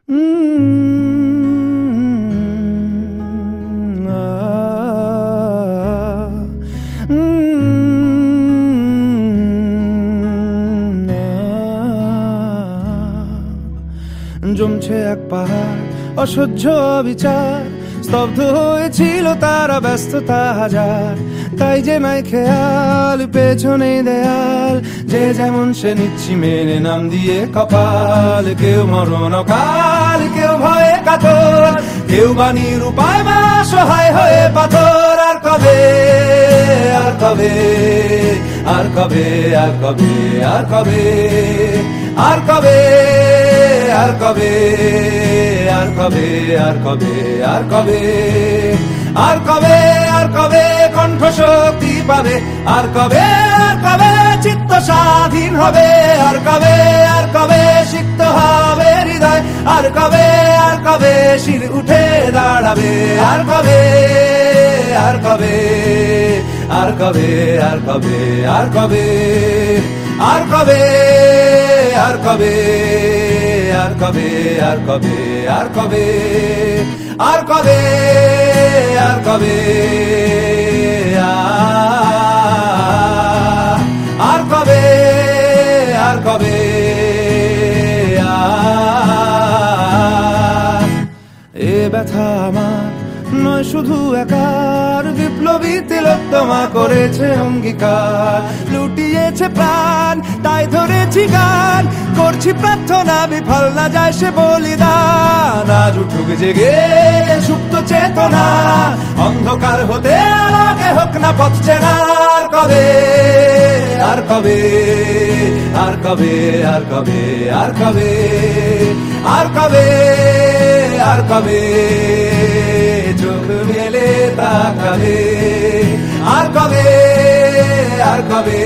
জমছে এক পাহাড় অসহ্য বিচার, স্তব্ধ হয়েছিল তারা ব্যস্ততা হাজার। তাই যে নাই খেয়াল পেছনে দেয়াল, যে যেমন সে নিচ্ছি মেনে নাম দিয়ে কপাল। কেউ মরণ কাল, কেউ ভয়ে কাতর, কেউ বাণীর উপায় বা সহায় হয়ে পাথর। আর কবে, আর কবে, আর কবে, আর কবে, আর কবে, আর কবে, আর কবে, আর কবে, আর কবে, আর কবে, আর কবে, আর কবে কণ্ঠ শক্তি পাবে? আর কবে, আর কবে চিত্ত স্বাধীন হবে? আর কবে, আর কবে সিক্ত হবে হৃদয়? আর কবে, আর কবে শির উঠে দাঁড়াবে? আর কবে, আর কবে, আর কবে, আর কবে, আর কবে, আর কবে, আর কবে, আর কবে, আর কবে, আর কবে, আর কবে, আর কবে, আর কবে, আর কবে, এ ব্যথা আমার নয় শুধু একার, বিপ্লবী তিলোত্তমা করেছে অঙ্গীকার। লুটিয়েছে প্রাণ তাই ধরেছি গান, করছি প্রার্থনা বিফল না যায় সে বলিদান। আজ উঠুক জেগে সুপ্ত চেতনা, অন্ধকার হতে আলোকে হোক না পথ চেনা। আর কবে, আর কবে, আর কবে, আর কবে, আর কবে, আর কবে, আর কবে চোখ মেলে তাকাবে? আর কবে, আর কবে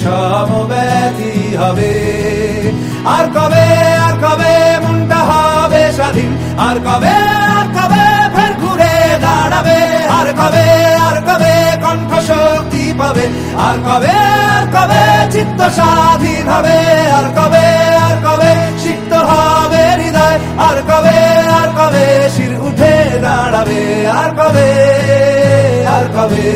সমব্যথী হবে? আর কবে, আর কবে মনটা হবে স্বাধীন? আর কবে, আর কবে ফের ঘুরে দাঁড়াবে? আর কবে, আর কবে কণ্ঠ শক্তি পাবে? আর কবে, আর কবে চিত্ত স্বাধীন হবে? আর কবে, আর কবে সিক্ত হবে হৃদয়? আর কবে, আর কবে শির উঠে দাঁড়াবে? আর কবে, আর কবে।